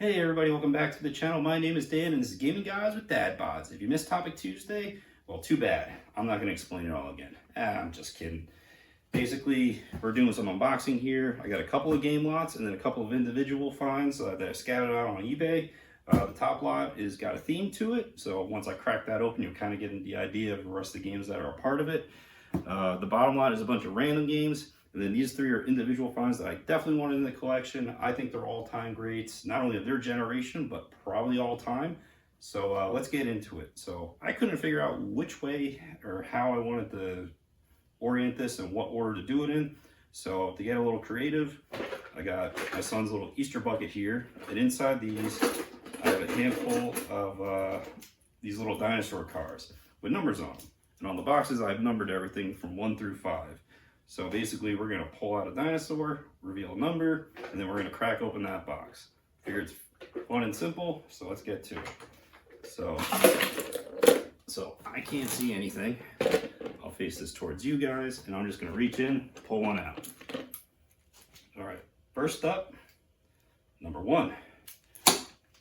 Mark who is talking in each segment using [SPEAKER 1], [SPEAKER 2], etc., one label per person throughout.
[SPEAKER 1] Hey everybody, welcome back to the channel. My name is Dan and this is Gaming Guys with Dad Bods. If you missed Topic Tuesday, well, too bad. I'm not going to explain it all again. I'm just kidding. Basically, we're doing some unboxing here. I got a couple of game lots and then a couple of individual finds that I scattered out on eBay. The top lot is got a theme to it, so once I crack that open, you'll kind of get the idea of the rest of the games that are a part of it. The bottom lot is a bunch of random games. And then these three are individual finds that I definitely wanted in the collection. I think they're all-time greats, not only of their generation, but probably all time. So let's get into it. So I couldn't figure out which way or how I wanted to orient this and what order to do it in. So to get a little creative, I got my son's little Easter bucket here. And inside these, I have a handful of these little dinosaur cars with numbers on them. And on the boxes, I've numbered everything from 1 through 5. So basically, we're going to pull out a dinosaur, reveal a number, and then we're going to crack open that box. Figure it's fun and simple, so let's get to it. So I can't see anything. I'll face this towards you guys, and I'm just going to reach in, pull one out. All right, first up, number 1.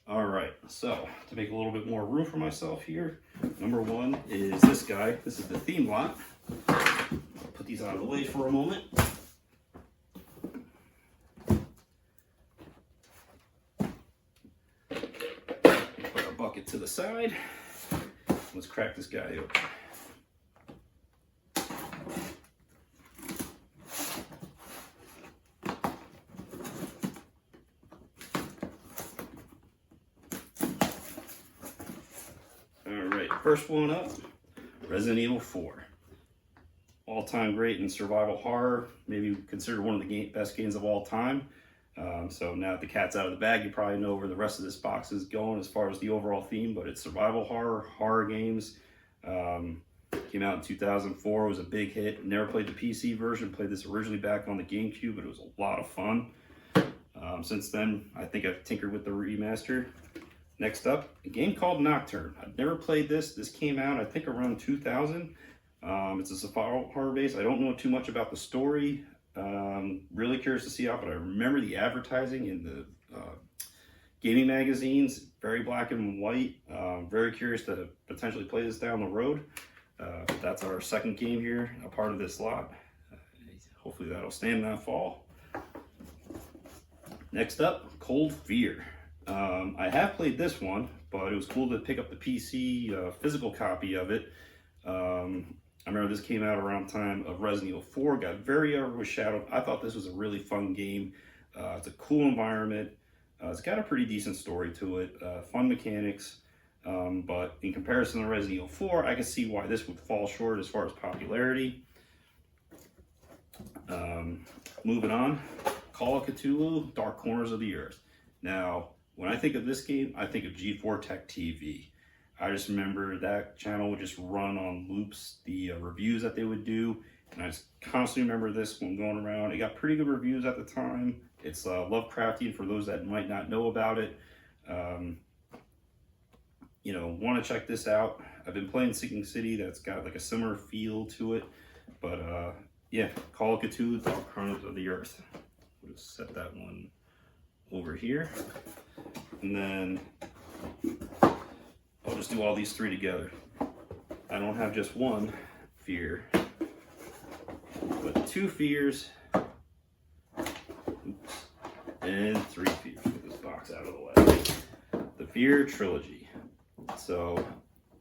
[SPEAKER 1] All right, so to make a little bit more room for myself here, number 1 is this guy. This is the theme lot. Put these out of the way for a moment. Put our bucket to the side. Let's crack this guy open. All right, first one up, Resident Evil 4. All-time great in survival horror, maybe considered one of the best games of all time. So now that the cat's out of the bag, you probably know where the rest of this box is going as far as the overall theme, but it's survival horror games. Came out in 2004, was a big hit. Never played the PC version, played this originally back on the GameCube, but it was a lot of fun. Since then, I think I've tinkered with the remaster. Next up, a game called Nocturne. I've never played this. This came out, I think, around 2000. It's a survival horror base. I don't know too much about the story. Really curious to see how, but I remember the advertising in the gaming magazines, very black and white. Very curious to potentially play this down the road. That's our second game here, a part of this lot. Hopefully that'll stand that fall. Next up, Cold Fear. I have played this one, but it was cool to pick up the PC physical copy of it. I remember this came out around the time of Resident Evil 4, got very overshadowed. I thought this was a really fun game. It's a cool environment. It's got a pretty decent story to it, fun mechanics. But in comparison to Resident Evil 4, I can see why this would fall short as far as popularity. Moving on, Call of Cthulhu, Dark Corners of the Earth. Now, when I think of this game, I think of G4 Tech TV. I just remember that channel would just run on loops, the reviews that they would do. And I just constantly remember this one going around. It got pretty good reviews at the time. It's LoveCrafting for those that might not know about it. Want to check this out. I've been playing Sinking City. That's got like a similar feel to it. But yeah, Call of Cthulhu, Dark Corners of the Earth. We'll just set that one over here. And then I'll just do all these three together. I don't have just one fear, but 2 fears, and 3 fears. Get this box out of the way. The Fear Trilogy. So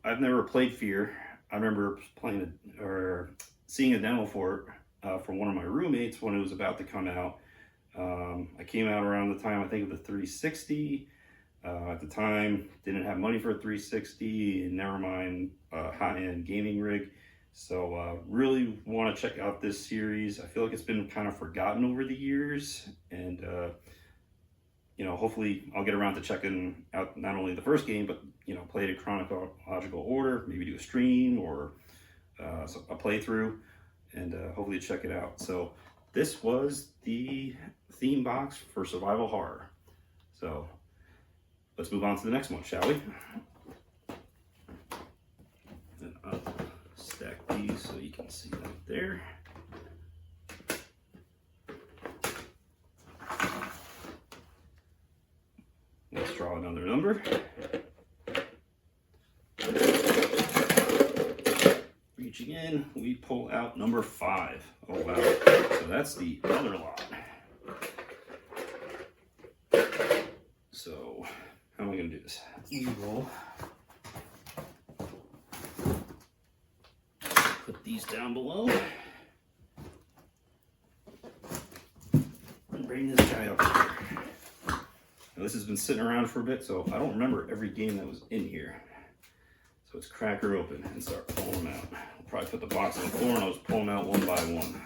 [SPEAKER 1] I've never played Fear. I remember playing or seeing a demo for it from one of my roommates when it was about to come out. I came out around the time, I think, of the 360. At the time, didn't have money for a 360, and never mind a high-end gaming rig. So really want to check out this series. I feel like it's been kind of forgotten over the years, and hopefully I'll get around to checking out not only the first game, but play it in chronological order, maybe do a stream or a playthrough, and hopefully check it out. So this was the theme box for survival horror. So let's move on to the next one, shall we? Then I'll stack these so you can see them there. draw another number. Reaching in, we pull out number 5. Oh wow, so that's the other lot. So how am I going to do this? We will put these down below and bring this guy up here. Now this has been sitting around for a bit, so I don't remember every game that was in here. So let's crack her open and start pulling them out. I'll probably put the box on the floor and I'll just pull them out one by one.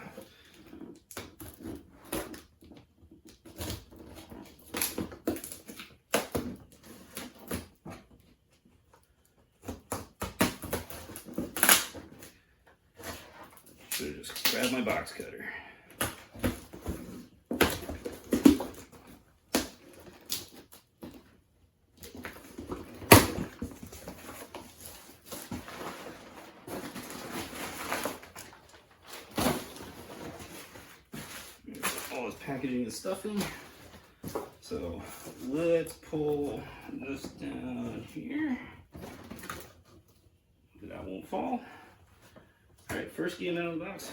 [SPEAKER 1] Should have just grabbed my box cutter. All this packaging and stuffing. So let's pull this down here. That won't fall. All right, first game out of the box,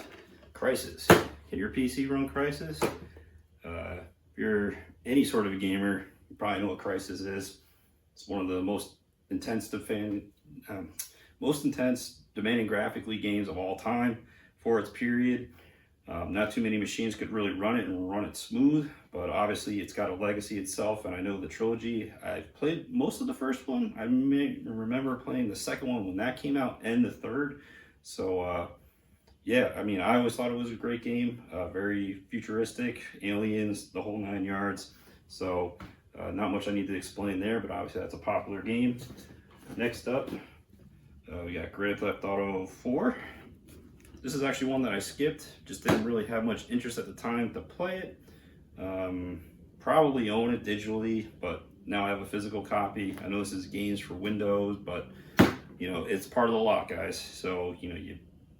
[SPEAKER 1] Crisis. Can your PC run Crisis? If you're any sort of a gamer, you probably know what Crisis is. It's one of the most intense, demanding graphically games of all time for its period. Not too many machines could really run it and run it smooth, but obviously it's got a legacy itself, and I know the trilogy. I've played most of the first one. I may remember playing the second one when that came out, and the third. So yeah, I mean, I always thought it was a great game, very futuristic, aliens, the whole 9 yards. So not much I need to explain there, but obviously that's a popular game. Next up, we got Grand Theft Auto 4. This is actually one that I skipped, just didn't really have much interest at the time to play it. Probably own it digitally, but now I have a physical copy. I know this is games for Windows, but you know, it's part of the lot, guys. So, you know,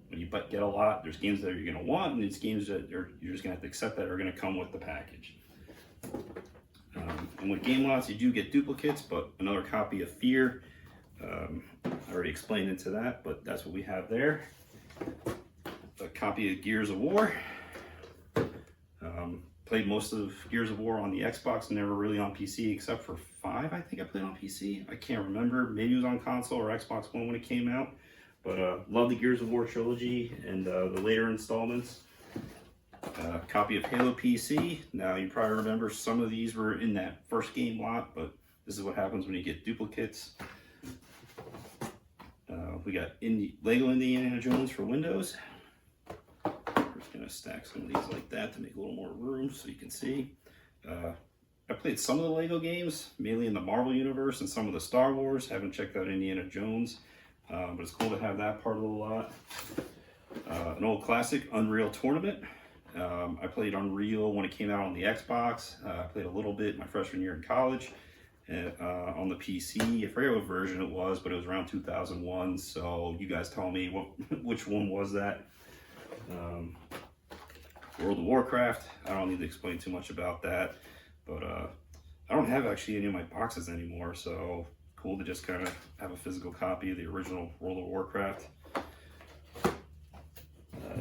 [SPEAKER 1] when you get a lot, there's games that you're gonna want, and there's games that you're just gonna have to accept that are gonna come with the package. And with game lots, you do get duplicates, but another copy of Fear. I already explained into that, but that's what we have there. A copy of Gears of War. Played most of Gears of War on the Xbox, never really on PC, except for 5, I think I played on PC. I can't remember, maybe it was on console or Xbox One when it came out. But love the Gears of War trilogy and the later installments. Copy of Halo PC. Now you probably remember some of these were in that first game lot, but this is what happens when you get duplicates. We got Lego Indiana Jones for Windows. We're just gonna stack some of these like that to make a little more room so you can see. I played some of the Lego games, mainly in the Marvel universe, and some of the Star Wars. Haven't checked out Indiana Jones, but it's cool to have that part of the lot. An old classic, Unreal Tournament. I played Unreal when it came out on the Xbox. I played a little bit my freshman year in college. On the PC, I forget what version it was, but it was around 2001. So you guys tell me which one was that. World of Warcraft. I don't need to explain too much about that, but I don't have actually any of my boxes anymore. So cool to just kind of have a physical copy of the original World of Warcraft.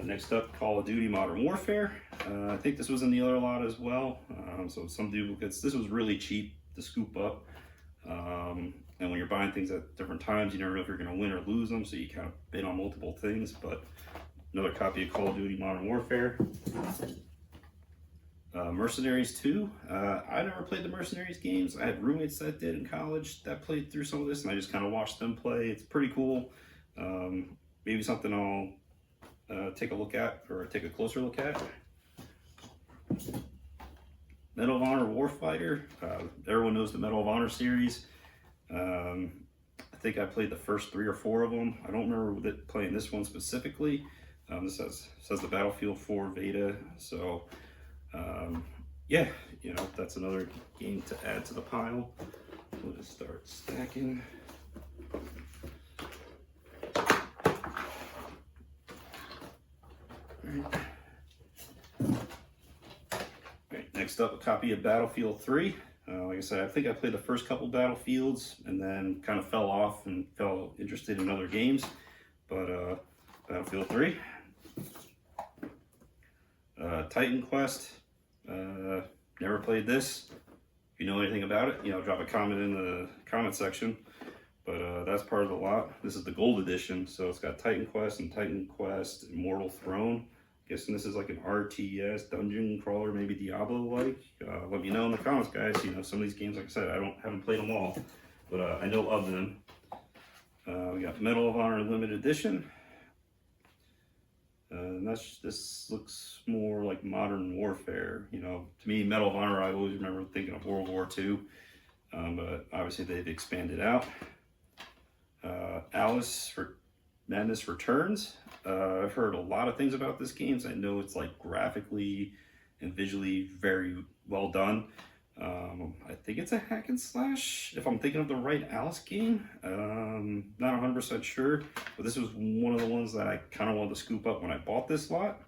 [SPEAKER 1] Next up, Call of Duty Modern Warfare. I think this was in the other lot as well. So some duplicates. This was really cheap to scoop up. And when you're buying things at different times, you never know if you're going to win or lose them, so you kind of bid on multiple things. But another copy of Call of Duty Modern Warfare. Mercenaries 2. I never played the Mercenaries games. I had roommates that did in college that played through some of this, and I just kind of watched them play. It's pretty cool. Maybe something I'll take a look at, or take a closer look at. Medal of Honor Warfighter. Everyone knows the Medal of Honor series. I think I played the first 3 or 4 of them. I don't remember playing this one specifically. This says the Battlefield 4 Beta. So yeah, you know, that's another game to add to the pile. We'll just start stacking. Alright, next up, a copy of Battlefield 3. Like I said, I think I played the first couple Battlefields and then kind of fell off and fell interested in other games. But Battlefield 3, Titan Quest, never played this. If you know anything about it, drop a comment in the comment section. But that's part of the lot. This is the gold edition, so it's got Titan Quest and Titan Quest Immortal Throne. Guessing this is like an RTS dungeon crawler, maybe Diablo-like. Let me know in the comments, guys. Some of these games, like I said, haven't played them all, but I know of them. We got Medal of Honor Limited Edition. And this looks more like Modern Warfare. To me, Medal of Honor, I always remember thinking of World War II, but obviously they've expanded out. Alice for Madness Returns. I've heard a lot of things about this game. I know it's like graphically and visually very well done. I think it's a hack and slash, if I'm thinking of the right Alice game. Not 100% sure, but this was one of the ones that I kind of wanted to scoop up when I bought this lot.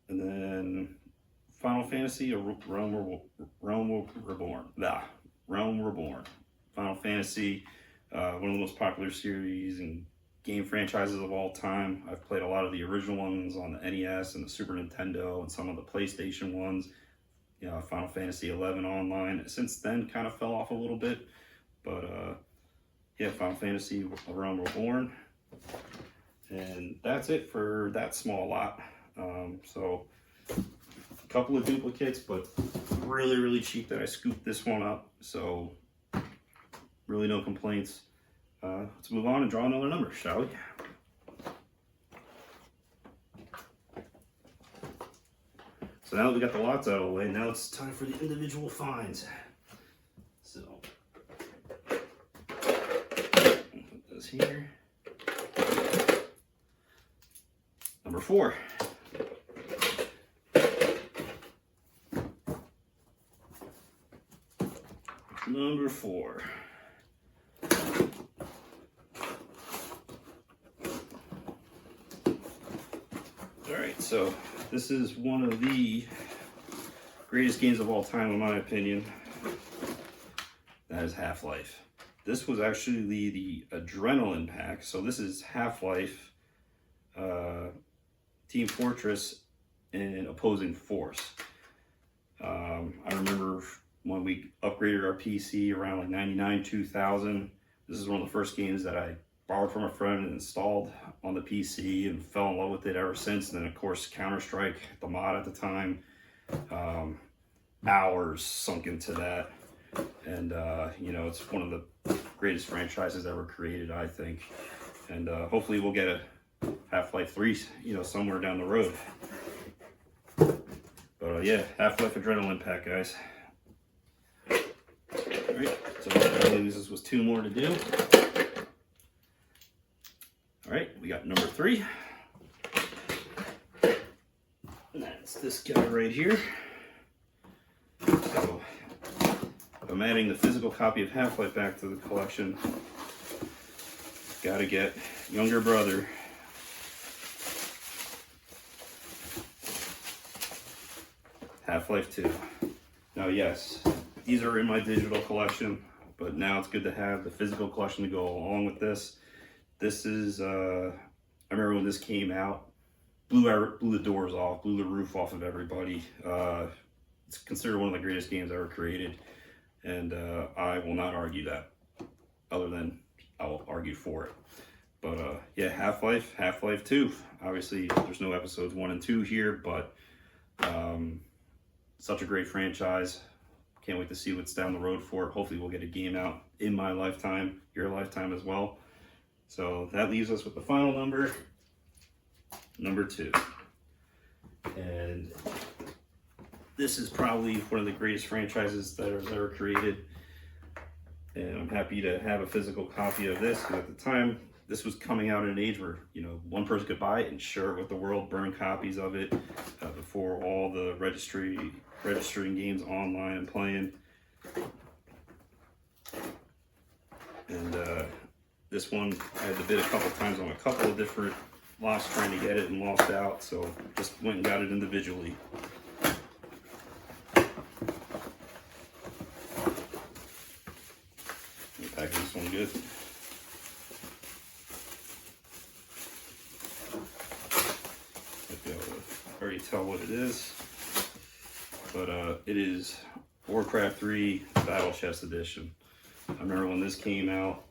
[SPEAKER 1] And then Final Fantasy, Realm Reborn. Realm Reborn. Final Fantasy, one of the most popular series and game franchises of all time. I've played a lot of the original ones on the NES and the Super Nintendo and some of the PlayStation ones. Final Fantasy 11 online. Since then, kind of fell off a little bit. But yeah, Final Fantasy Realm Reborn. And that's it for that small lot. So a couple of duplicates, but really, really cheap that I scooped this one up. So really no complaints. Let's move on and draw another number, shall we? So now that we got the lots out of the way, now it's time for the individual finds. So, put this here. Number 4. Number 4. Alright, so this is one of the greatest games of all time, in my opinion. That is Half-Life. This was actually the Adrenaline pack. So this is Half-Life, Team Fortress, and Opposing Force. I remember when we upgraded our PC around like 99, 2000. This is one of the first games that I borrowed from a friend and installed on the PC and fell in love with it ever since. And then of course Counter-Strike, the mod at the time, hours sunk into that. And it's one of the greatest franchises ever created, I think. And hopefully we'll get a Half-Life 3, somewhere down the road. But yeah, Half-Life Adrenaline pack, guys. Alright, so that leaves us with 2 more to do. Alright, we got number 3. And that's this guy right here. So, I'm adding the physical copy of Half-Life back to the collection. Gotta get younger brother. Half-Life 2. Now, yes, these are in my digital collection, but now it's good to have the physical collection to go along with this. This is, I remember when this came out, blew the doors off, blew the roof off of everybody. It's considered one of the greatest games ever created, and I will not argue that, other than I will argue for it. But yeah, Half-Life 2. Obviously, there's no episodes 1 and 2 here, but such a great franchise. Can't wait to see what's down the road for it. Hopefully we'll get a game out in my lifetime, your lifetime as well. So that leaves us with the final number, number 2. And this is probably one of the greatest franchises that was ever created. And I'm happy to have a physical copy of this. And at the time, this was coming out at an age where, one person could buy it and share it with the world, burn copies of it before all the registering games online and playing. And this one I had to bid a couple times on a couple of different lots trying to get it and lost out, so just went and got it individually. really good. If you already tell what it is, but it is Warcraft 3 Battle Chest Edition. I remember when this came out,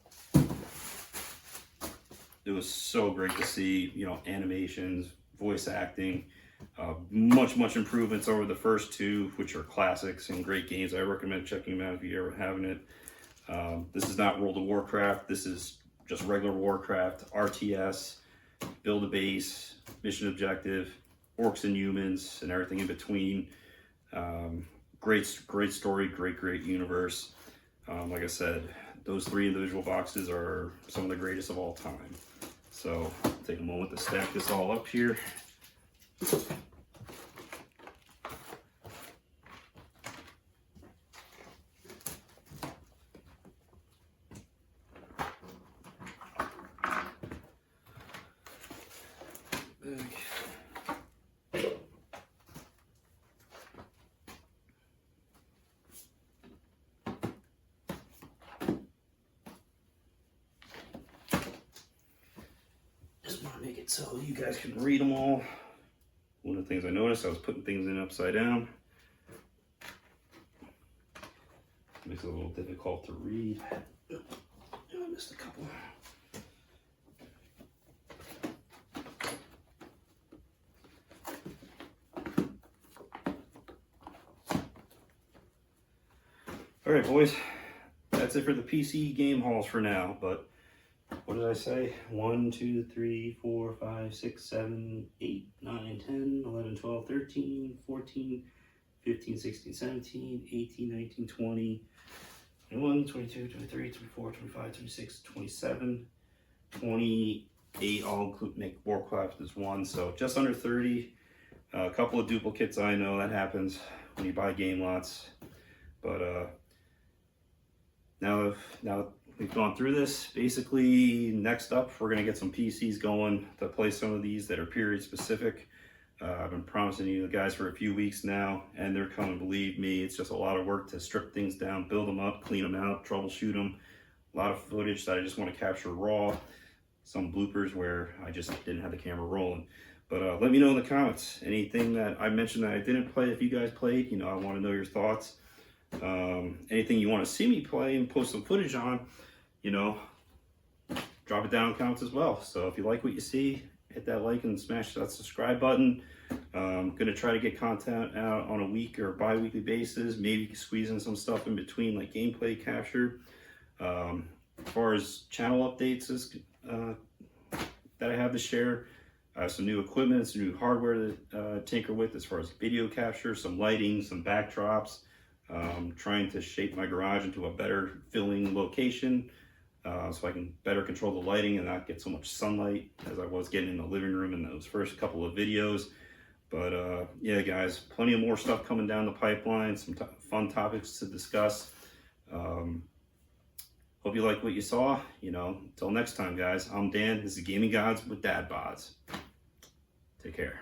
[SPEAKER 1] it was so great to see, you know, animations, voice acting, much improvements over the first two, which are classics and great games. I recommend checking them out if you ever haven't it. This is not World of Warcraft. This is just regular Warcraft, RTS, build a base, mission objective, orcs and humans, and everything in between. Great story, great universe. Like I said, those 3 individual boxes are some of the greatest of all time. So take a moment to stack this all up here. Make it so you guys can read them all. One of the things I noticed, I was putting things in upside down. Makes it a little difficult to read. Oh, I missed a couple. All right, boys, that's it for the PC game hauls for now, but what did I say? 1, 2, 3, 4, 5, 6, 7, 8, 9, 10, 11, 12, 13, 14, 15, 16, 17, 18, 19, 20, 21, 22, 23, 24, 25, 26, 27, 28, all include make Warcraft as one, so just under 30. A couple of duplicates, I know that happens when you buy game lots, but now we've gone through this. Basically, next up, we're going to get some PCs going to play some of these that are period specific. I've been promising you guys for a few weeks now, and they're coming, believe me. It's just a lot of work to strip things down, build them up, clean them out, troubleshoot them. A lot of footage that I just want to capture raw. Some bloopers where I just didn't have the camera rolling. But let me know in the comments. Anything that I mentioned that I didn't play, if you guys played, you know, I want to know your thoughts. Anything you want to see me play and post some footage on, you know, drop it down in comments as well. So if you like what you see, hit that like and smash that subscribe button. I'm gonna try to get content out on a week or bi-weekly basis, maybe squeeze in some stuff in between, like gameplay capture. As far as channel updates that I have to share, some new equipment, some new hardware to tinker with as far as video capture, some lighting, some backdrops. Trying to shape my garage into a better filling location, so I can better control the lighting and not get so much sunlight as I was getting in the living room in those first couple of videos. But yeah, guys, plenty of more stuff coming down the pipeline, some fun topics to discuss. Hope you like what you saw. You know, until next time, guys, I'm Dan. This is Gaming Gods with Dad Bods. Take care.